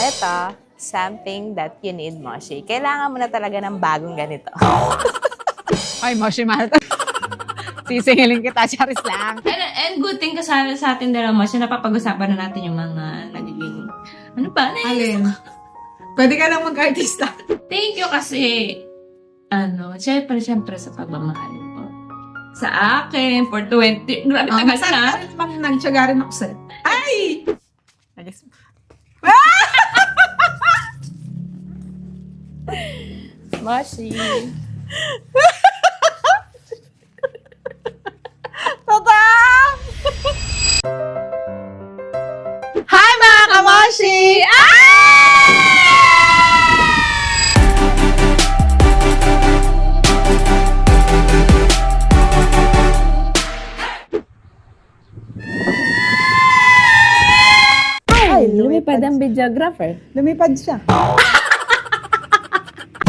Ito, something that you need, Moshi. Kailangan mo na talaga ng bagong ganito. Ay, Moshi, mahal. Sisingilin kita, charis lang. And good thing kasi sa atin dalawa, Moshi, napapag-usapan na natin yung mga nagiging, ano ba? Alin? Pwede ka lang mag-artista. Thank you kasi, syempre sa pagmamahal mo. Sa akin, for 20, grabe tagal na. Pang nagtsaga rin ako sa... Ay! Moshi. Hi, mga kamoshi! Ay, lumipad ang videographer. Lumipad siya.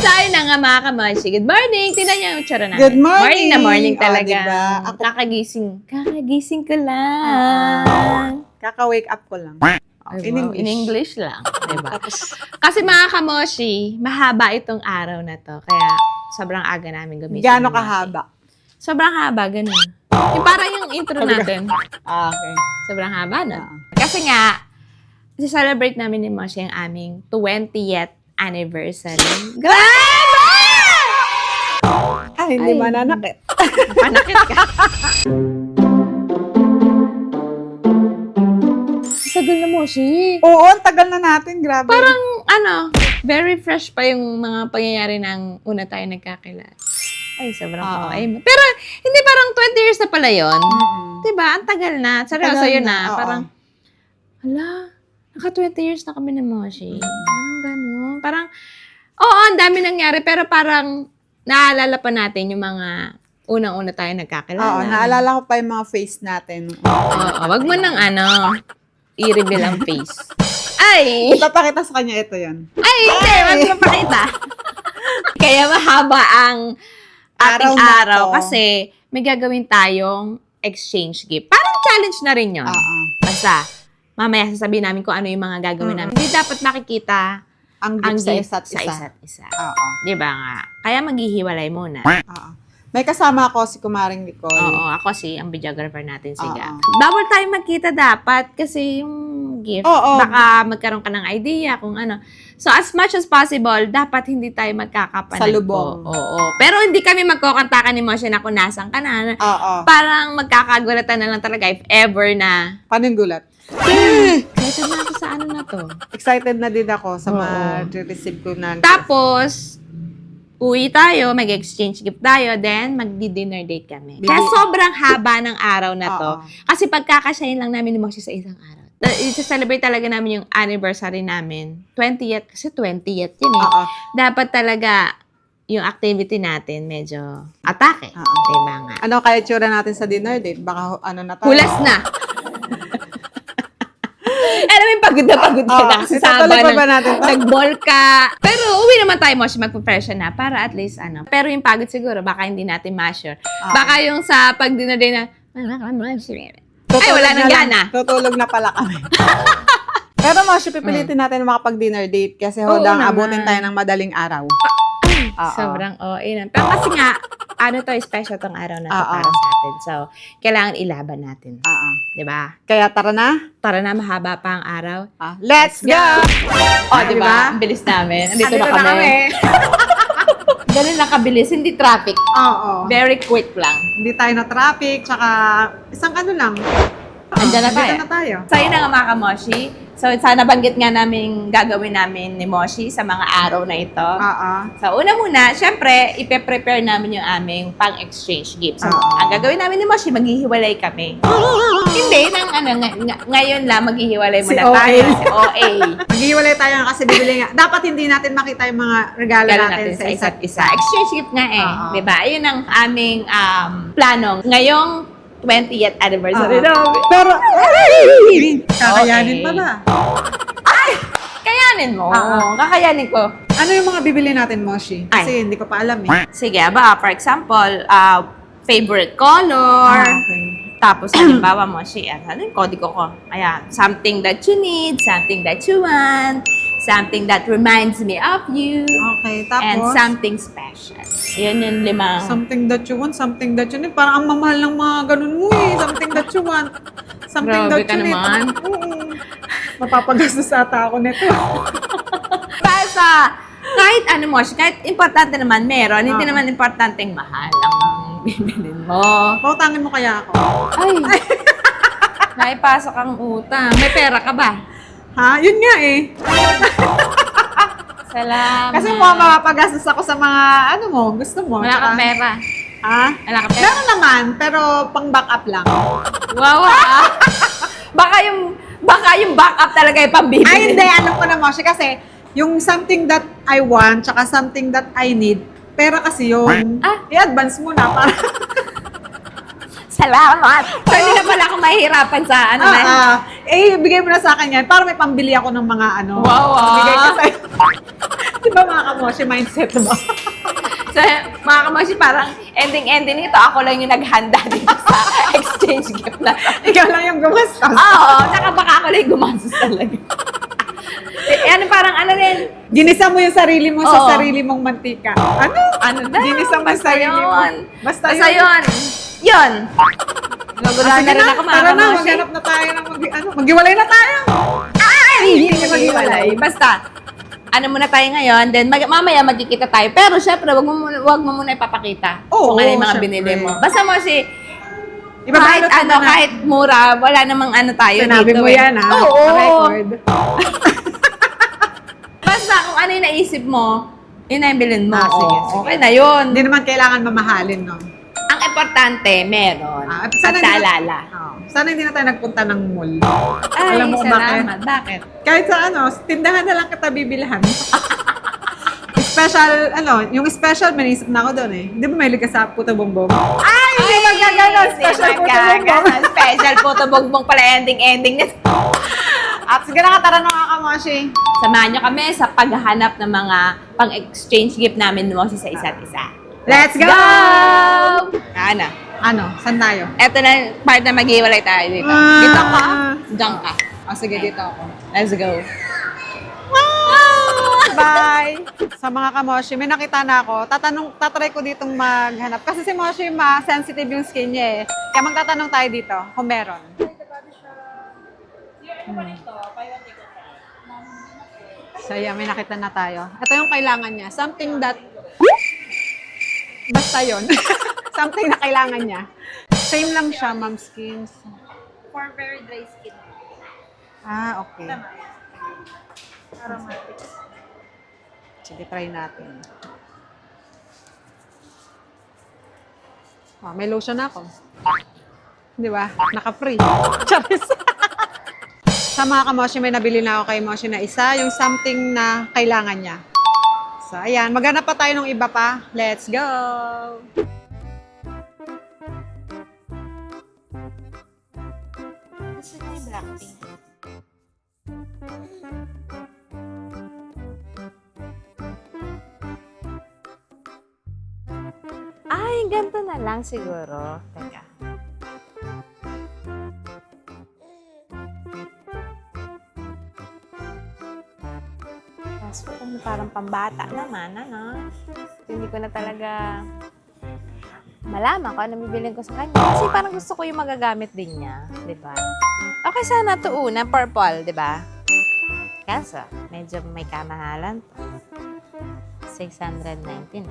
Tayo na nga mga kamoshi. Good morning! Tingnan niyo yung tsura namin. Good morning! Morning na morning talaga. Diba? Ako, Kakagising ko lang. kaka-wake up ko lang. In English lang. Diba? Kasi mga kamoshi, mahaba itong araw na to. Kaya sobrang aga namin gumising. Gano'ng kahaba? Sobrang haba, ganun. Yung parang yung intro natin. Okay. Sobrang haba na. Kasi nga, celebrate namin ni Moshi ang aming 20th anniversary. Grabe! Ay, hindi mananakit. Panakit ka. Sagal na, Moshi. Oo, ang tagal na natin. Grabe. Parang, very fresh pa yung mga pangyayari ng una tayo nagkakilala. Ay, sobrang okay. Pero, hindi parang 20 years na pala yun. Diba? Ang tagal na. Seryoso Tagal yun na, na. oo. Parang, naka 20 years na kami ni Moshi. Parang gano'n. Parang, ang dami nangyari. Pero parang, naalala pa natin yung mga unang-una tayo nagkakilala. Oo, naalala ko pa yung mga face natin. Oo, wag mo nang i-reveal ang face. Ay! Ipapakita sa kanya ito yan. Ay, hindi. Wag mo pakita. Kaya mahaba ang ating Araw na araw to. kasi may gagawin tayong exchange gift. Parang challenge na rin yun. Oo. Basta, mamaya sasabihin namin kung ano yung mga gagawin namin. Hindi dapat makikita Ang ang gift sa gift isa't isa. isa. Oo. Diba nga? Kaya maghihiwalay muna. Oo. May kasama ako si Kumaring Nicole. Oo, ako ang videographer natin, si Oo. Gab. Bawal tayo magkita dapat kasi yung gift, Oo. baka magkaroon ka ng idea kung ano. So, as much as possible, dapat hindi tayo magkakapanagpo. Sa lubong. Oo. Pero hindi kami magkukantakan ni Moshi na kung nasan ka na. Oo. Parang magkakagulatan na lang talaga if ever na. Paano yung gulat? Excited na ako sa ano na to. Excited na din ako sa Oo. ma-receive ko na gift. Tapos, uwi tayo, mag-exchange gift tayo, then magdi-dinner date kami. Kaya sobrang haba ng araw na to. Oo. Kasi pagkakasyahin lang namin ni Moshi sa isang araw. I-celebrate talaga namin yung anniversary namin. 20th, kasi 20th yun eh. Oo. Dapat talaga yung activity natin medyo atake. Oo. Diba nga? Ano kaya tsura natin sa dinner date? Baka ano na tayo? Hulas na. Alam mo yung pagod na kasi Itatuloy pa ba natin to? nag-ball ka. Pero uwi naman tayo, Moshi, magpo-freshen na para at least Pero yung pagod siguro, baka hindi natin ma-sure. Baka yung sa pag-dinner day na, ay, wala nang gana. Tutulog na pala kami. Pero Moshi, pipilitin natin makapag-dinner date kasi Oo hodang naman. abutin tayo ng madaling araw. Oo. Sobrang na. Pero kasi nga, special tong araw na to Oo. para sa atin. So, kailangan ilaban natin. Oo. Diba? Kaya tara na. Tara na, mahaba pa ang araw. Let's go! Diba? Ang bilis namin. Andito na kami. Ganun lang kabilis, hindi traffic. Oo. Very quick lang. Hindi tayo na traffic, tsaka isang ano lang. Andyan na tayo. Andyan na tayo. So, yun na nga mga kamoshi. So, sana banggit nga namin gagawin namin ni Moshi sa mga araw na ito. Oo. So, una muna, syempre, ipe-prepare namin yung aming pang-exchange gift. So, ang gagawin namin ni Moshi, maghihiwalay kami. Hindi, ngayon lang, maghihiwalay Si muna OA. tayo. Si OA. Maghihiwalay tayo kasi bibili nga. Dapat hindi natin makita yung mga regalo Regalo natin sa isa't isa. Exchange gift nga eh. Oo. Diba? Ayun ang aming plano. Ngayong 20th anniversary namin. Pero, kakayanin Okay. pa ba? Kayanin mo. Oo. Kakayanin ko. Ano yung mga bibili natin, Moshi? Kasi hindi ko pa alam eh. Sige, for example, favorite color. Okay. Tapos, halimbawa mo, ano yung kodigo ko? Ayan, something that you need, something that you want, something that reminds me of you, Okay, and tapos? something special. Yun yung limang. Something that you want, something that you need. Parang ang mamahal ng mga ganun mo eh. Something that you want. Something Grabe that ka you need. naman. Mapapagastos ata ako nito. Basta, kahit ano mo, kahit importante naman meron, hindi Ah. naman importanteng mahal ang bibilin mo. Pautangin mo kaya ako. Ay, naipasok ang utang. May pera ka ba? Ha? Yun nga eh. Salamat. Kasi mapapagastos ako sa mga ano mo, gusto mo. Wala kang Tsaka- pera. Ha? Wala kang pera. Meron naman, pero pang backup lang. Wow, ah. Baka yung backup talaga yung pambibili. Ay, hindi. Ano ko na mo siya kasi yung something that I want, tsaka something that I need, pera kasi yun. Ah. I-advance mo na para. Salamat. So, hindi na pala ako mahihirapan sa ano na. Bigay mo na sa akin yan para may pambili ako ng mga ano. Wow, ah. Bigay ko sa'yo. Di ba mga kamoshi mindset mo? So, mga kamoshi, parang ending nito, ako lang yung naghanda dito sa exchange gift na. Ikaw lang yung gumastos. Oo, tsaka baka ako lang yung gumastos talaga. Ano parang ano rin, Ginisa mo yung sarili mo sa Oo. sarili mong mantika. Ano? ano na, Ginisa mo yung basta sarili mo. yun. Basta Basta yun. yun. Yun. Nagula Sige na rin ako mga tara na, kamoshi. maghanap na tayo ng maghiwalay na tayo. Ay, hindi maghiwalay. maghiwalay. Basta, ano muna tayo ngayon, then mamaya magkikita tayo. Pero syempre, wag mo muna ipapakita Oo, kung ano yung mga syempre. binili mo. Basta mo si, Ibabalot kahit mo na. kahit mura, wala namang ano tayo Sinabi dito. mo yan ha. Oo. Record. Basta kung ano yung naisip mo, yun na yung bilhin mo. Ah, sige, Oo, sige. okay na yun. Hindi naman kailangan mamahalin, no? Ang importante, meron. Ah, At sana hindi na- taalala. Sana hindi na tayo nagpunta ng mall. Ay, Alam mo kung bakit? salamat. Bakit? Kahit sa ano, tindahan na lang kita bibilhan. Special, yung special, may naisip na ako doon eh. Hindi ba mahilig ka sa puto bongbong? Ay, hindi magkaganon. Special puto bongbong. Special puto bongbong pala ending nito. At sige na ka, tara na mga kamoshi. Samahan nyo kami sa paghahanap ng mga pang-exchange gift namin mo sa isa't isa. Let's go! Ano? Ano? Saan tayo? Eto na yung part na maghiwalay tayo dito. Ah. Dito ka, diyan ka. Sige, dito ako. Let's go. Bye! Sa mga kamoshi, may nakita na ako. Tatry ko ditong maghanap. Kasi si Moshi, sensitive yung skin niya eh. Kaya magtatanong tayo dito kung meron. So yeah, may nakita na tayo. Ito yung kailangan niya. Something that... Basta yun. Something na kailangan niya. Same lang siya, ma'am skins. For very dry skin. Ah, okay. Sige, try natin. Oh, may lotion na ako. Di ba? Naka-free. Charis. Sa mga kamoshi, may nabili na ako kay Moshi na isa, yung something na kailangan niya. So, ayan. Maghanap pa tayo ng iba pa. Let's go! Gusto niya yung Blackpink. Ay, ganito na lang siguro. Teka. Kaso parang pambata naman, ano? Hindi ko na talaga malaman kung ano bibilin ko sa kanya. Kasi parang gusto ko yung magagamit din niya. Di ba? Okay, sana to una, purple, di ba? Kaso, medyo may kamahalan to. 619.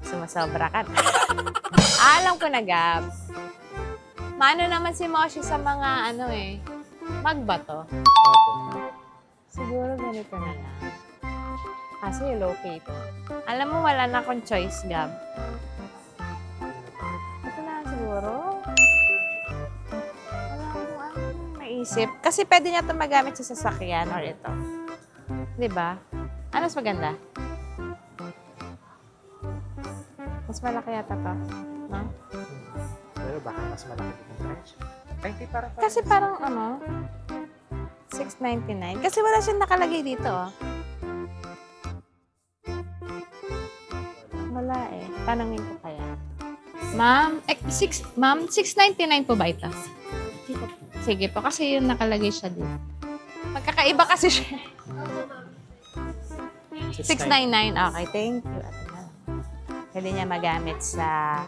Sumasobra ka. Alam ko na, Gab. Maano naman si Moshi sa mga ano eh. Magbato. Siguro ganito na lang. Kasi low-key to. Alam mo, wala na akong choice, Gab. Ito na lang siguro. Wala akong maisip. Kasi pwede niya ito magamit sa sasakyan or ito. Diba? Ano mas maganda? Mas malaki yata to. No? Pero baka mas malaki din yung price. 20 para Kasi parang ano, 6.99. Kasi wala siyang nakalagay dito, oh. Wala eh. Tanungin ko kaya. Ma'am, 6.99 po ba ito? Sige po, kasi yung nakalagay siya dito. Magkakaiba kasi siya. 699. Okay, thank you. Ito na. Pwede niya magamit sa,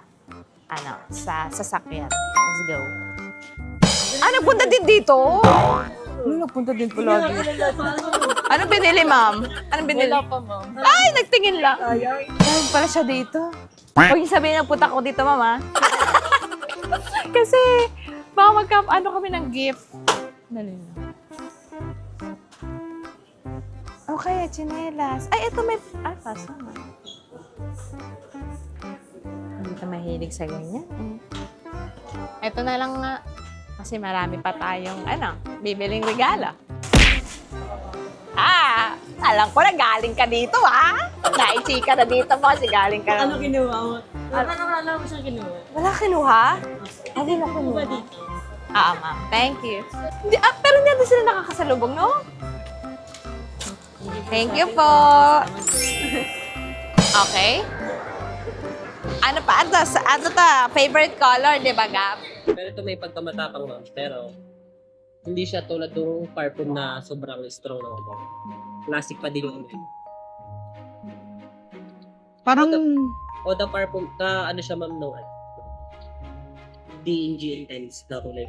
sa sasakyan. Let's go. Nagpunta din dito? Nagpunta din pala dito. Anong binili, ma'am? Anong binili? Wala pa, ma'am. Ay, nagtingin lang. Dahil pala siya dito. Huwag niyo sabihin nagpunta ko dito, mama. Kasi, baka kami ng gift. Dali na. Okay, chinelas. Ay, ito may... kasama. Hindi ka mahilig sa ganyan. Ito na lang nga. Kasi marami pa tayong, bibiling regalo. Alam ko na galing ka dito, ha? Naichika na dito mo kasi galing ka na. Ano kinuha mo? Wala mo siyang kinuha. Wala kinuha? Hindi na kinuha. Ma'am. Thank you. Pero hindi na sila nakakasalubong, no? Thank you po. Okay. Ano pa? Ano ta? Favorite color, di ba, Gab? Pero ito may pagkamatapang, ma'am. Pero hindi siya tulad ng parfum na sobrang strong na ito. Classic pa din yung Parang, O the parfum, ano siya, ma'am, no? D&G Intense na kulay.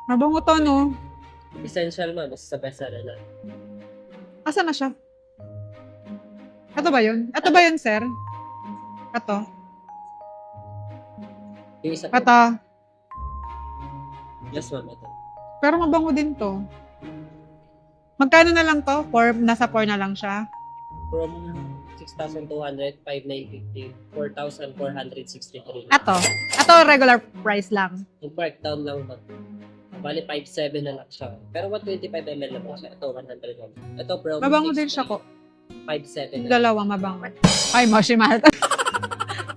mabango to, no? Essential, ma'am. Isa sa bestseller na. Asa na siya? Ito ba yun? Ito ba yun, sir? Ito. Yung isa Ito. Yes, ma'am. Ito. Pero mabango din to. Magkano na lang to? Nasa 4 na lang siya. From 6,200, 5,950, 4,463. Ito regular price lang. Yung breakdown lang ba? Bali, 5,700 na lang siya. Pero 125 ml na po siya. Ito, 100 ml. Ito, from Mabango din siya ko. 5,700. Dalawang mabango. Ay, Moshi, mahal.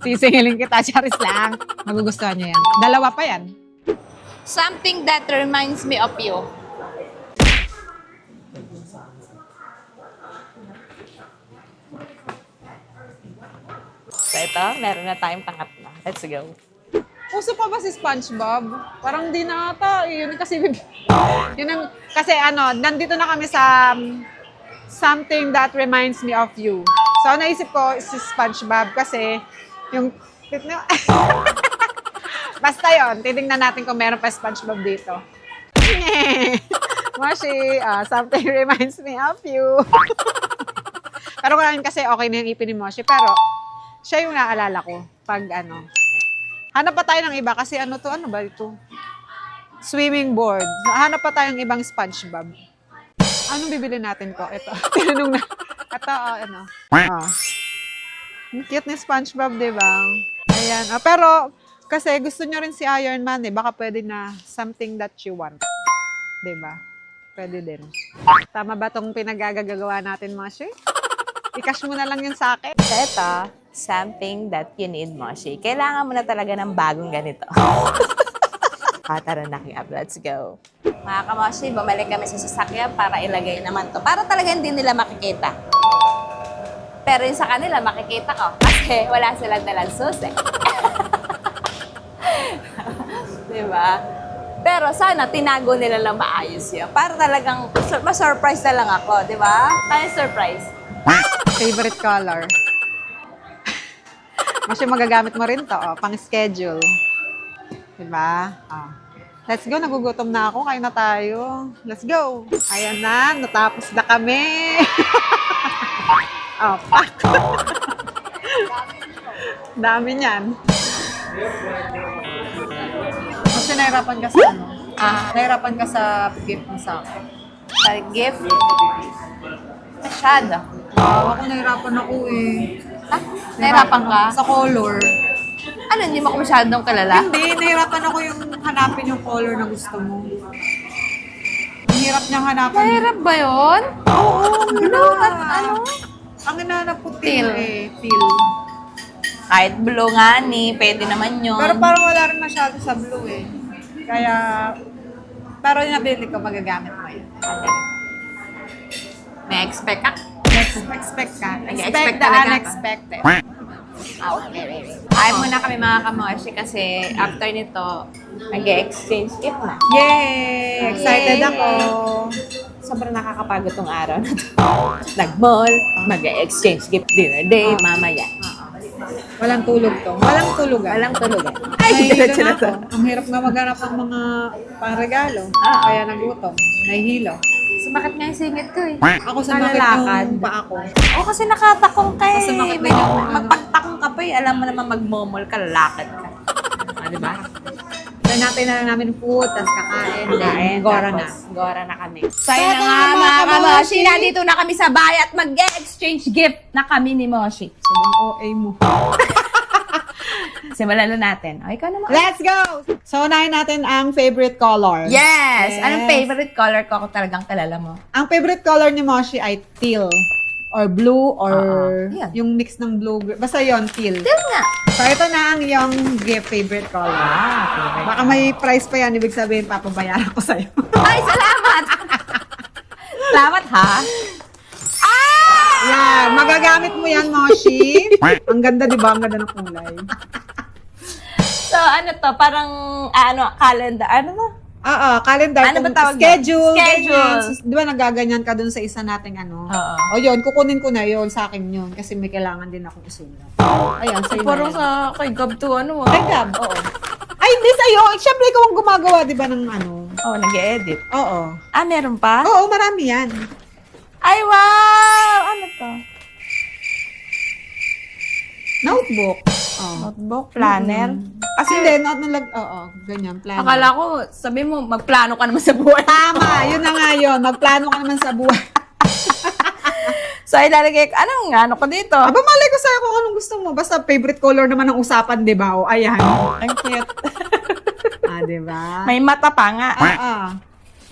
Sisingilin kita, charis lang. Magugustuhan niyo yan. Dalawa pa yan. Something that reminds me of you. So ito, meron na tayong pangatlo. Let's go. Uso pa ba si SpongeBob? Parang di na ata. Yun kasi, kasi nandito na kami sa something that reminds me of you. So, naisip ko si SpongeBob kasi yung... Basta yun, titingnan natin kung meron pa SpongeBob dito. Moshi, something reminds me of you. Pero ngayon kasi okay na yung ipin ni Moshi. Pero, siya yung naalala ko pag Hanap pa tayo ng iba kasi ano ba ito? Swimming board. Hanap pa tayo ng ibang SpongeBob. Anong bibili natin ko? Ito. Tinanong na. Ito, Ang cute ni SpongeBob, di ba? Ayan. Pero, kasi gusto nyo rin si Iron Man, baka pwede na something that you want. Di ba? Pwede din. Tama ba itong pinagagagawa natin, Moshi? I-cash mo na lang yun sa akin. So ito, something that you need, Moshi. Kailangan mo na talaga ng bagong ganito. Tara na, King Ab. Let's go. Mga kamoshi, bumalik kami sa sasakyan para ilagay naman to. Para talaga hindi nila makikita. Pero yung sa kanila, makikita ko. Kasi wala silang dalang susi. Diba? Pero sana tinago nila lang maayos yun. Para talagang ma-surprise na lang ako, di ba? Tayo surprise. Favorite color. Kasi magagamit mo rin to, pang-schedule. Diba? Let's go, nagugutom na ako. Kain na tayo. Let's go. Ayan na, natapos na kami. Pak. Dami niyan. Kasi nahirapan ka sa nahirapan ka sa gift mo sa akin. Sa gift? Masyado. Ako nahirapan ako Nahirapan ka? Sa color. Ano, hindi mo ko masyadong kalala? Hindi, nahirapan ako yung hanapin yung color na gusto mo. Ang hirap niyang hanapin. Mahirap ba yun? Oo, Blue at ano? Ang hinanap ko Teal. teal. Kahit blue nga ni, pwede naman yun. Pero parang wala rin masyado sa blue Kaya, pero yung nabili ko, magagamit mo yun. May expect ka? Expect ka. Nag-expect Expect the talaga ka. unexpected. Ay muna kami mga kamoshi kasi after nito, nag-exchange gift na. Yay! Excited Yay! ako. sobrang nakakapagod tong araw na to. Nag-mall, mag-exchange gift dinner day, mamaya. Walang tulog to. Walang tulugan. Walang tulugan. Ay, Ay, diretso na to. Ang hirap nga maghanap ng mga pangregalo. Kaya nagutom. Nahihilo. Sumakit nga yung singit ko eh. Ako sa bakit Nalalakad. yung paa ko. Oo, kasi nakatakong ka eh. Kasi makita May- yung ano. Magpagtakong ka pa eh. Alam mo naman magmomol ka, lalakad ka. Ah, di ba? Kaya natin na lang namin food, tapos kakain. Kain, Gora na. tapos Gora na kami. So, yun Tara, na nga mga mga kamoshi. kamoshi. Nandito na kami sa bahay at mag-exchange gift na kami ni Moshi. Sobrang OA mo. Simulan na natin. O, ikaw naman. Let's go! So, unahin natin ang favorite color. Yes! Yes. Anong favorite color ko kung talagang kalala mo? Ang favorite color ni Moshi ay teal. Or blue, or Yan. yung mix ng blue. Basta yon teal. Teal nga. So, ito na ang yung gift favorite color. favorite. Baka may price pa yan. Ibig sabihin, papabayaran ko sa'yo. Ay, salamat! Salamat, ha? Yan. Magagamit mo yan, Moshi. Ang ganda, di ba? Ang ganda ng kulay. So, ano to? Parang, calendar. Ano to? Oo, calendar. Ano ba Kung tawag schedule. doon? Schedule. Ganyan. Di ba nagaganyan ka dun sa isa nating ano? Oo. O yun, kukunin ko na yun. Sa akin yun. Kasi may kailangan din akong isulat. Ayan, sa'yo Parang na yan. sa kay Gab to, ano Ay, Gab, oo. Ay, hindi sa'yo. Siyempre, ikaw ang gumagawa, di ba, ng ano? Oh, nag-edit. Oo. Ah, meron pa? Oo, marami yan. Ay, wow! Ano to? Notebook. Oo. Notebook, planner. Kasi hindi, oo, ganyan, planner. Akala ko, sabi mo, magplano ka naman sa buhay. Tama, yun na nga yun. Magplano ka naman sa buhay. So, ilalagay ko, ano ko dito? Aba, malay ko sa'yo kung anong gusto mo. Basta favorite color naman ng usapan, di ba? O, ayan. Ang cute. Di ba? May mata pa nga. Oo.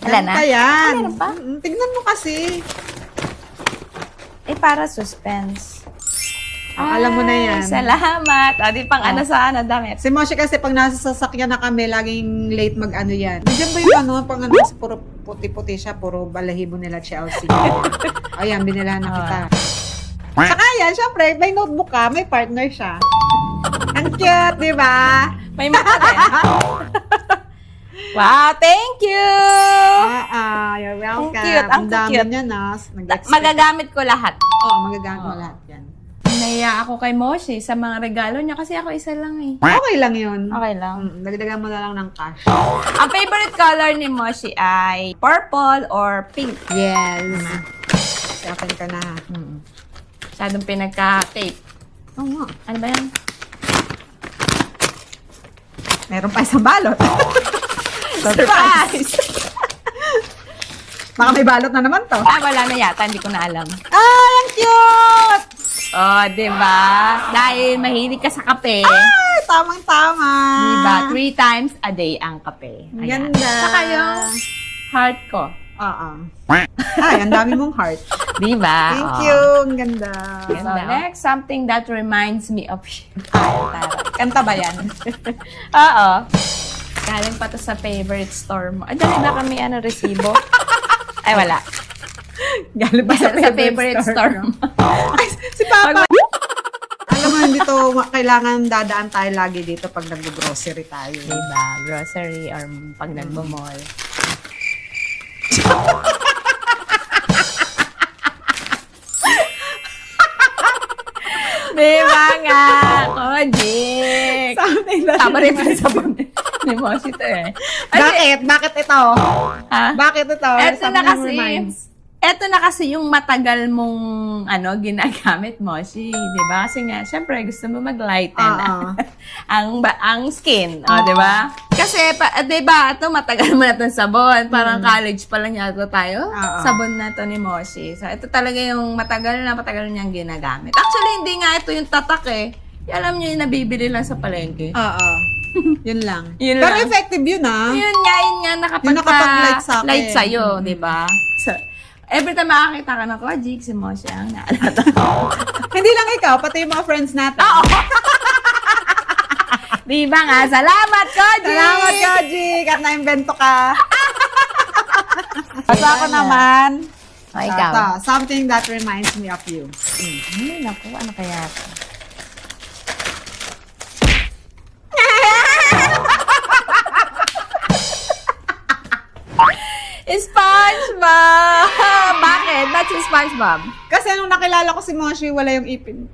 Wala na? Pa yan. Meron pa? Tignan mo kasi. Eh, para suspense. Alam mo na yan. Ay, salamat. O, di pang ano sa ano, damit. Si Moshi kasi pag nasa sasakyan na kami, laging late mag-ano yan. Nandiyan ba yung ano, pag ano, puro puti-puti siya, puro balahibo nila Chelsea. Ayan, binilahan na kita. Saka yan, syempre, may notebook ka, may partner siya. Ang cute, di ba? May mata din. Wow, thank you! You're welcome. Ang cute, ang dami cute. niya na. Magagamit ko lahat. Oo, magagamit mo lahat yan. Naiya ako kay Moshi sa mga regalo niya kasi ako isa lang eh. Okay lang yun. Okay lang. Dagdagan mo na lang ng cash. Ang favorite color ni Moshi ay purple or pink. Yes. Kasi open ka na. Masyadong pinagka-tape. Oo nga. Ano ba yan? Meron pa isang balot. Surprise! Baka may balot na naman to. Ah, wala na yata. Hindi ko na alam. Ay, ang cute! Oh, diba? Dahil mahilig ka sa kape. Ay, tamang-tama. Diba? 3 times a day ang kape. Ang Ayan. ganda. Saka yung heart ko. Oo. Ay, ang dami mong heart. Diba? Thank Oh. you. Ang ganda. So, next, something that reminds me of you. Ay, taray. Kanta ba yan? Oo. Galing pa to sa favorite store mo. Ay, dali na kami, resibo. Ay, wala. Galing pa sa favorite store mo. Ay, si Papa. Alam mo, hindi to kailangan dadaan tayo lagi dito pag nag-grocery tayo. Diba? Grocery or pag nagmo-mall. Diba nga? Kojik! Something that Tama rin pa sa sabon ni Moshi to eh. Bakit? Bakit ito? Ha? Bakit ito? Eto na Something kasi, reminds. eto na kasi yung matagal mong ginagamit, Moshi. Diba? Kasi nga, syempre, gusto mo mag-lighten Oo. ang skin. O, diba? Kasi, diba, ito matagal mo na itong sabon. Parang college pa lang yata tayo. Oo. Sabon na to ni Moshi. So, ito talaga yung matagal niyang ginagamit. Actually, hindi nga ito yung tatak eh. Alam niyo yung nabibili lang sa palengke. Oo. Yun lang. Yun Pero lang. effective yun, ah. Yun nga, Yung nakapag-light sa akin. light sa'yo, di ba? So, every time makakita ka ng Kojik, si Moshi ang naalala ko. Hindi lang ikaw, pati yung mga friends natin. Oo. Di ba nga? Salamat, Kojik! Salamat, Kojik! At na-invento ka. Basta ako naman. O, ikaw. Ito, something that reminds me of you. Ay, naku, ano kaya ito? SpongeBob! Bakit? Ba't si SpongeBob? Kasi nung nakilala ko si Moshi, wala yung ipin.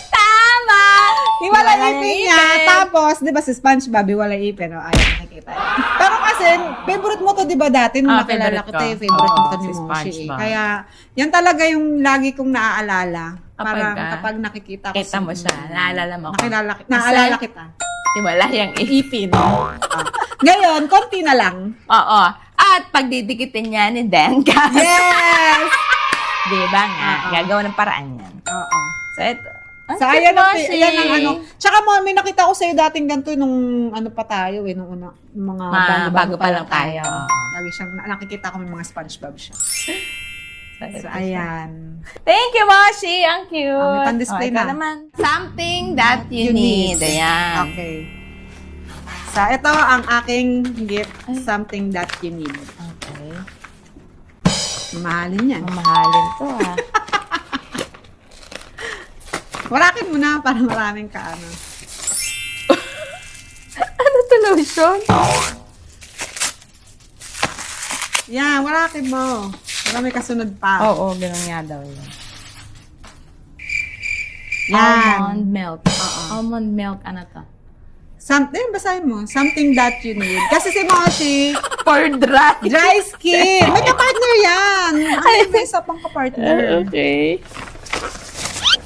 Tama! Hiwala ipin niya. Tapos, di ba si SpongeBob, hiwala ipin. O, ayun, nakikita. Pero kasi, favorite mo to, di ba dati? Nung nakilala favorite kita, ko. yung favorite mo Oo, to ni si Moshi. SpongeBob. Kaya, yan talaga yung lagi kong naaalala. Parang Kapag, kapag nakikita ko Kita mo siya. Naalala mo ko. Naalala kita. Wala yung ipin. Ngayon, konti na lang. Oo. At pagdidikitin niya ni Denka. Yes! Di ba nga? Oo. Gagawa ng paraan yan. Oo. So, ito. So, ayan ang ano. Tsaka mo, may nakita ko sa'yo dating ganito nung ano pa tayo nung una, mga Bago pa lang tayo. Lagi siyang, nakikita ko may mga SpongeBob siya. So, So, ayan. Thank you, Moshi. Ang cute. May pan-display ikaw na. naman. Something that you need. Ayan. Okay. So, ito ang aking gift. Something that you need. Okay. Mamahalin yan. Mamahalin to, ah. Warakin mo na para maraming ka, ano. Ano to, lotion? Yan, warakin mo. Para may kasunod pa. Oo, ganun nga daw yun. Yan. Almond milk. Oo. Almond milk, ano to? Something, basahin mo. Something that you need. Kasi si Moshi, For dry. dry skin. May kapartner yan. Ay, may isa pang kapartner. Okay.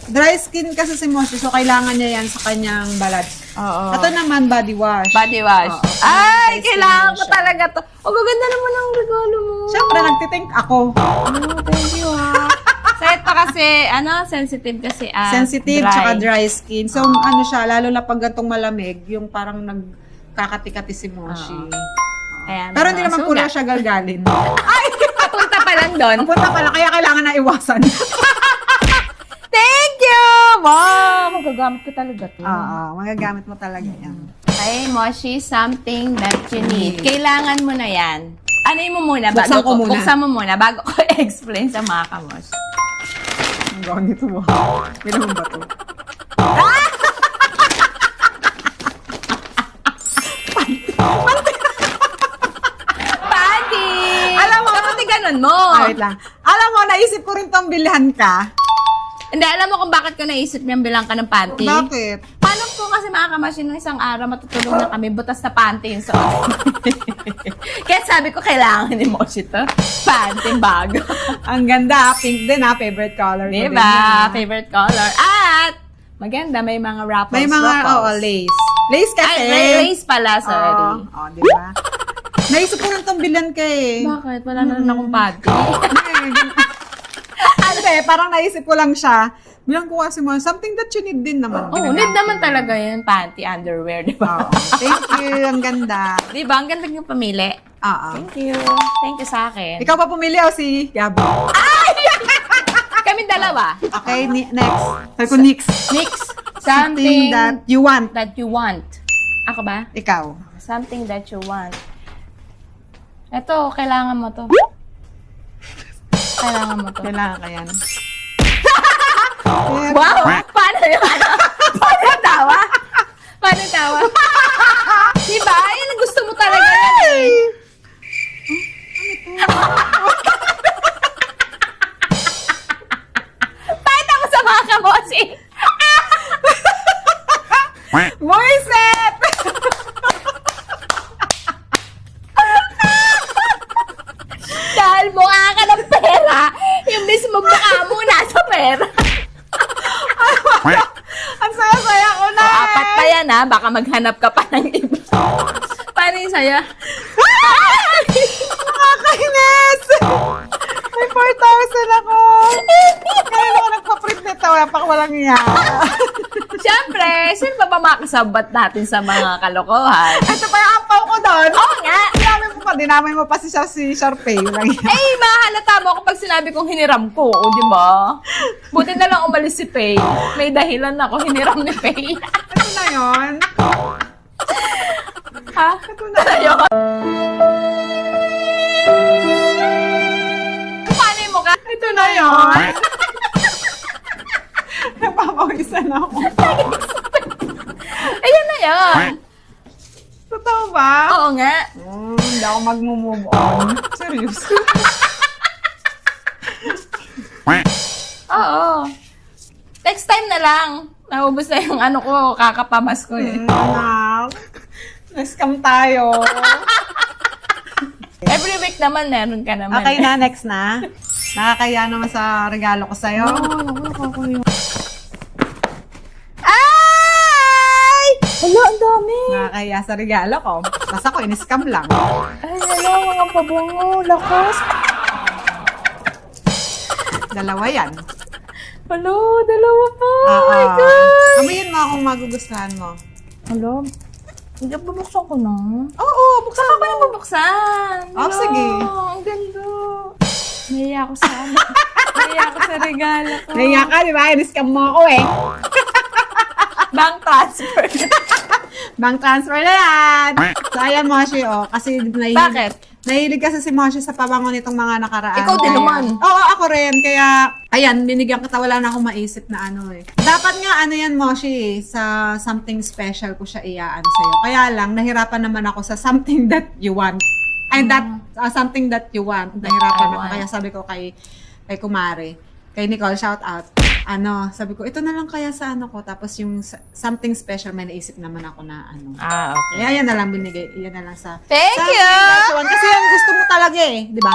Dry skin kasi si Moshi, so kailangan niya yan sa kanyang balat. Oo. Ito naman, body wash. Body wash. Oo. Ay, Dry skin kailangan mo ko siya. talaga to. O, gaganda naman ang regalo mo. Siyempre, nagtitink ako. Oh, thank you, ha. So, ito kasi, sensitive kasi Sensitive, tsaka dry skin. So, ano siya, lalo na pag gantong malamig, yung parang nagkakati-kati si Moshi. Kaya, Pero hindi naman pula siya galgalin. Papunta pa lang doon. Punta pala, kaya kailangan na iwasan. Thank you! Wow! Magagamit ko talaga to. Oo, magagamit mo talaga yan. Ay, Moshi, something that you need. Kailangan mo na yan. Ano mo muna? Buksan ko muna. Buksan mo muna bago ko explain sa mga kamos. Ang gawin nito mo. May naman ba ito? Panty! Alam mo- Dapat ganun mo. Wait lang. Alam mo, naisip ko rin itong bilhan ka. Hindi, alam mo kung bakit ko naisip niyang bilang ka ng panty? Bakit? Paano po kasi mga kamasin nung isang araw matutulog na kami, butas na panty yung suot. Kaya sabi ko, kailangan ni Moshi to. Panty bago. Ang ganda. Pink din ha. Favorite color ko din Diba? yan. Favorite color. At, maganda, may mga ruffles. May mga, lace. Lace kasi. Ay, lace pala, sorry. Oo, diba? Naisip ko rin itong bilhan ka eh. Bakit? Wala na rin akong panty. Hindi, parang naisip ko lang siya. Bilang ko kasi mo, something that you need din naman. Oo, need naman talaga yun. Panty, underwear, di ba? Oo. Thank you. Ang ganda. Di ba? Ang ganda yung pamili. Oo. Thank you. Thank you sa akin. Ikaw pa pumili o si Yabo? Kami dalawa. Okay, next. Sabi ko, next. Next. Something that you want. that you want. Ako ba? Ikaw. Something that you want. Ito, kailangan mo to. Kailangan mo to. Kailangan ka yan. Wow! Paano yun? Paano yung tawa? Paano yung tawa? Diba? Yan ang gusto mo talaga yan eh. Bakit ako sa mga kamosi? Moiset! Dahil mukha ka ng pera, yung mismo mukha mo nasa pera. Ang saya-saya ko na. O, apat pa yan ha, baka maghanap ka pa ng iba. Paano yung saya? Nakakainis! May 4,000 ako. Kaya ako nagpa-print nito. Wala pa walang iya. Siyempre, sino pa ba makasabat natin sa mga kalokohan? Ito pa yung ampaw ko doon. Oo nga! Dinamay mo pa si Sharpay. Walang iya. Eh, mahalata mo kapag sinabi kong hiniram ko, o di ba? Buti na lang umalis si Pay. May dahilan ako, hiniram ni Pay. Ito na yun. Ha? Ito na yun. Ayun. Paano yung mukha? Ito na yun. Napapawisan ako. Ayun na yun. Totoo ba? Oo nga. hindi ako mag-move on. Serious. Oo. Next time na lang. Naubos na yung ano ko, kakapamas ko eh. Anak, na-scam tayo. Every week naman, meron ka naman. Okay na, next na. Nakakaya naman sa regalo ko sa'yo. Ay! Hala, ang dami. Nakakaya sa regalo ko. Basta ako, in-scam lang. Ay, hala, mga pabango. Lakas. Dalawa yan. Hala, dalawa pa. Oh my God. Amoyin mo kung magugustuhan mo. Hala, hindi, bubuksan ko na. Oo, buksan Saka pa mo. na bubuksan. Oh, sige. Ang ganda. Nahiya ako sa ano. Nahiya ako sa regalo ko. Naiyak ka, di ba? In-scam mo ako eh. Bank transfer. Bank transfer na yan. So, ayan, Moshi, oh. Kasi Bakit? nahilig kasi si Moshi sa pabango nitong mga nakaraan. Ikaw din naman. Oo, ako rin. Kaya, ayan, binigyan kita. Wala na akong maisip na ano eh. Dapat nga, ano yan, Moshi, sa something special ko siya iyaan sa'yo. Kaya lang, nahirapan naman ako sa something that you want. And that, something that you want. Nahirapan I ako. want. Kaya sabi ko kay Kumare, kay Nicole, shout out. Sabi ko, ito na lang kaya sa ano ko. Tapos yung something special, may naisip naman ako na ano. Ah, okay. Kaya yan na lang binigay. Yan na lang sa... Thank sa you! special one. Kasi yan gusto mo talaga eh. Di ba?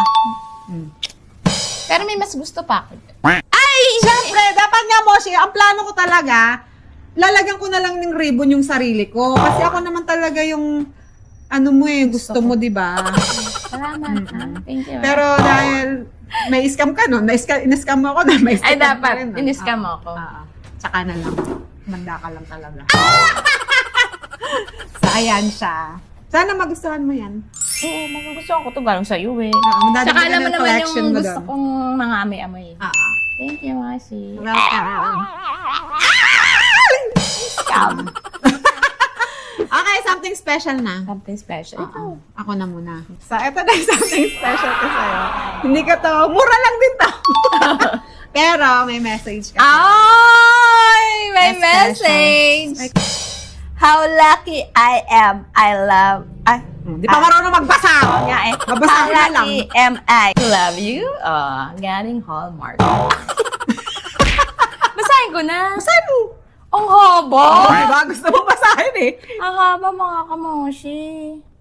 Pero may mas gusto pa ako. Ay! Siyempre, dapat nga, Moshi, ang plano ko talaga, lalagyan ko na lang ng ribbon yung sarili ko. Kasi ako naman talaga yung ano mo eh, gusto mo, di ba? Salamat, ha? Thank you. Pero dahil may scam ka no, in-scam mo ako na may scam Ay, ka dapat. rin, no? In-scam mo ako. Tsaka na lang. Manda ka lang talaga. So, ayan siya. Sana magustuhan mo yan. Oo, magugustuhan ko to galing sa iyo eh. Madadagdagan Tsaka alam mo ng naman collection yung mo gusto doon. kong mga amoy-amoy. Thank you, Masi. Welcome. Scam. Okay, something special na. Something special. Ito. Ako na muna. So, ito na yung something special ko sa'yo. Hindi ko to, mura lang din to. Pero, may message ka. Ay! May Special. message! How lucky I am. I love... Ay, Di pa marunong magbasa. nga eh. Babasahin na How lang. lucky am I to love you? Galing Hallmark. Basahin ko na. Basahin mo. Ang haba. Diba? Gusto mo basahin eh. Ang haba mga kamoshi.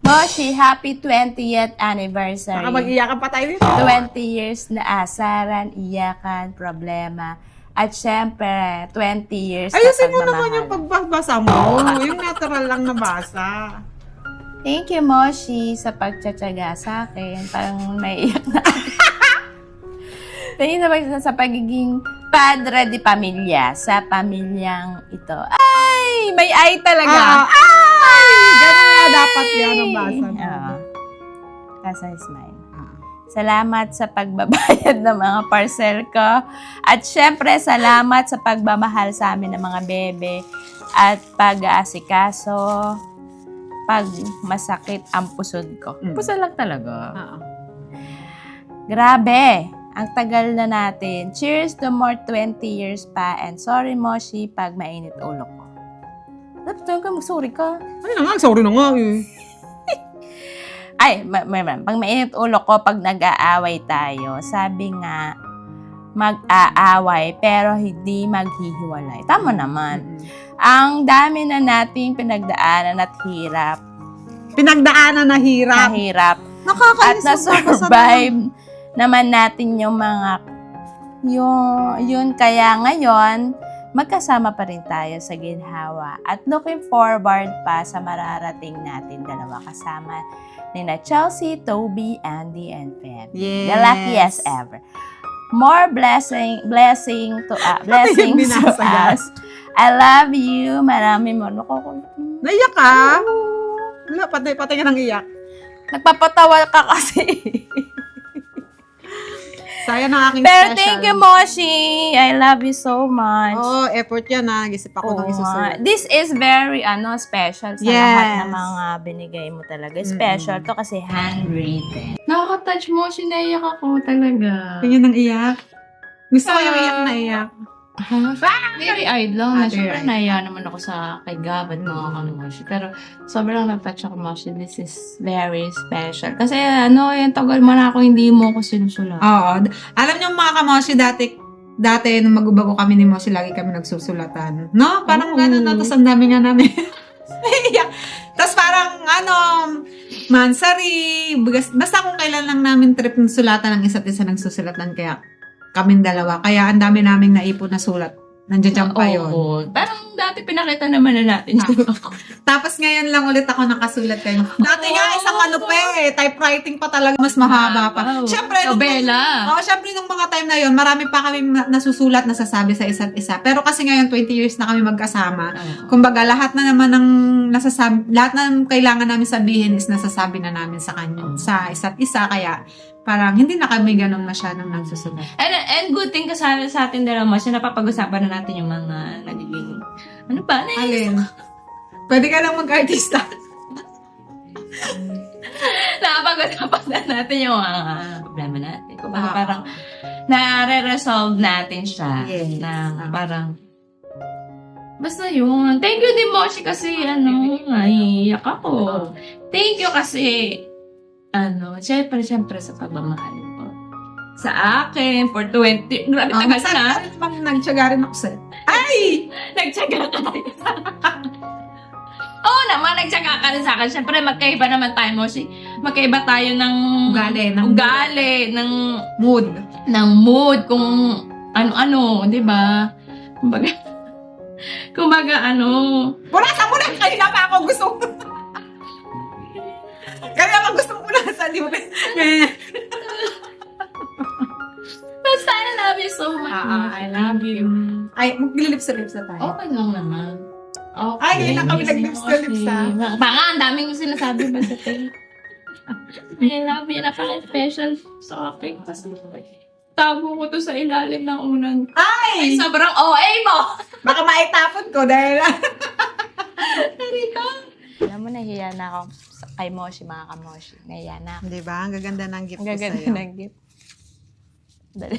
Moshi, happy 20th anniversary. Baka mag-iyakan pa tayo dito. 20 years na asaran, iyakan, problema. At syempre, 20 years Ayusin na mo naman yung pagmamahal. pagbabasa mo. Yung natural lang na basa. Thank you, Moshi, sa pagtsatsaga sa akin. Parang naiiyak na. Thank you sa pagiging padre di pamilya sa pamilyang ito. Ay! May ay talaga. Ay! Ganun nga dapat yan ang basa mo. Kasa smile. Salamat sa pagbabayad ng mga parcel ko. At syempre, salamat sa pagmamahal sa amin ng mga bebe. At pag-aasikaso. Pag masakit ang pusod ko. Pusod lang talaga. Grabe. Ang tagal na natin. Cheers to more 20 years pa. And sorry, Moshi, pag mainit ulo ko. Dapat ka, sorry ka. Ay na nga, sorry na nga eh. Ay, pag mainit ulo ko, pag nag-aaway tayo, sabi nga, mag-aaway pero hindi maghihiwalay. Tama naman. Ang dami na nating pinagdaanan at hirap. Pinagdaanan na hirap. At Nakakainis. na-survive naman natin yung mga yun kaya ngayon magkasama pa rin tayo sa ginhawa at looking forward pa sa mararating natin dalawa kasama nina Chelsea, Toby, Andy, and Feb. Yes. The luckiest ever. More blessing to blessings to binasa niya? us. I love you. Marami mo. Naiyak ka? Wala, patay ka ng iyak. Nagpapatawa ka kasi. Sayang ang aking Pero special. thank you, Moshi. I love you so much. Oh, effort yan ha. Gisip ako ng Oo isusunod. nga. This is very special sa Yes. lahat ng mga binigay mo talaga. Special to kasi handwritten. Nakaka-touch mo, sinaiyak ako talaga. Tingin ng iyak. Gusto ko yung iyak na iyak. Very eyed lang. Ah, Siyempre, very eyed. naiya naman ako sa kay Gab at mga kamoshi. Pero, sobrang na-touch ako, Moshi. This is very special. Kasi, yung tagal mo na ako, hindi mo ako sinusulat. Oo. Alam niyo mga kamoshi, dati nung magubago kami ni Moshi, lagi kami nagsusulatan. No? Parang gano'n na, tapos ang dami nga namin. Yeah. Tapos parang, mansari, basta kung kailan lang namin trip ng sulatan ng isa't isa nagsusulatan, kaya kaming dalawa. Kaya ang dami naming naipon na sulat. Nandiyan pa yun. Oo. Parang dati pinakita naman na natin yung ako. Tapos ngayon lang ulit ako nakasulat kayo. Dati nga, isang typewriting pa talaga, mas mahaba pa. Wow. Siyempre, Nobela. Siyempre, nung mga time na yun, marami pa kami nasusulat, nasasabi sa isa't isa. Pero kasi ngayon, 20 years na kami magkasama. Kumbaga, lahat na naman ng nasasabi, lahat na kailangan namin sabihin is nasasabi na namin sa kanya, sa isa't isa. Kaya, parang hindi na kami ganun masyadong nagsusulat. And good thing kasi sa atin dalawa, Moshi, napapag-usapan na natin yung mga nagiging, ano ba? Alin? Pwede ka lang mag-artista. Napapag-usapan na natin yung mga problema natin. Kung Ah. parang nare-resolve natin siya. Yes. Na parang, basta yun. Thank you din, Moshi, kasi naiiyak ako. Thank you kasi, syempre sa pagmamahal ko. Sa akin, for 20, grabe tagal na. Pang nagtsaga rin ako sa... Ay! Nagtsaga ka rin sa akin. Oo naman, nagtsaga ka rin sa akin. Syempre, magkaiba naman tayo, Moshi. Magkaiba tayo ng ugali, ng Mood. mood, kung ano-ano, di ba? Kumbaga, Punasan mo na! Kanina pa ako gusto. Kanina pa gusto mo punasan. Di ba? Basta, I love you so much. I love you. Ay, maglilips sa lips na tayo. Okay lang naman. Okay. Ay, ngayon lang kami nag-lips na lips, ha? Baka, ang daming sinasabi ba sa tayo? I love you, napaka-special sa akin. Tago ko to sa ilalim ng unang. Ay, Ay! sobrang OA mo! Baka maitapon ko dahil... Alam mo, nahiya na ako kay Moshi, mga kamoshi. Nahiya na ako. Di ba? Ang gaganda ng gift Ang ko gaganda sa'yo. ng gift. Dali.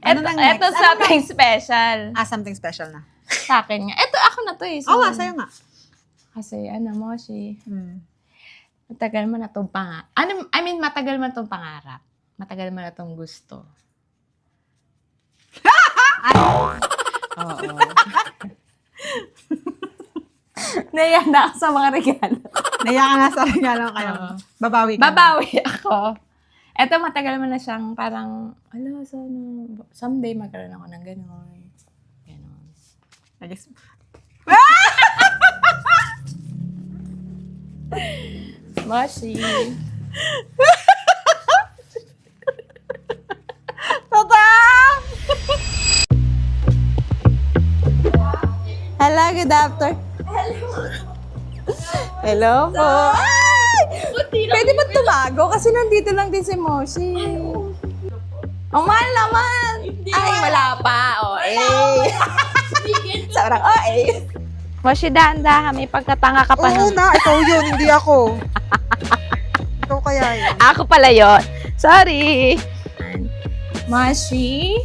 Ano Eto, nang next? eto something special. Something special na. Sa akin nga. Eto, ako na to eh. Oo nga, sa'yo nga. Kasi, Moshi, Hmm. matagal mo na itong pangarap. Matagal mo na itong pangarap. Matagal mo na itong gusto. Oo. Naiyak na ako sa mga regalo. Naiya ka nga sa regalo kayo. Oo. Babawi ka. Babawi ako. Eto, matagal mo na siyang parang, someday magkaroon ako ng gano'n. Gano'n. Nagis- Moshi. Hello, good afternoon. Hello po. Ay! Pwede ba tumago? Kasi nandito lang din si Moshi. Ang mahal naman. Ay, wala pa. Sobrang Moshi, dahan-dahan. May pagkatanga ka pa nun. na, ikaw yun, hindi ako. Ikaw kaya yun. Ako pala yun. Sorry. Moshi?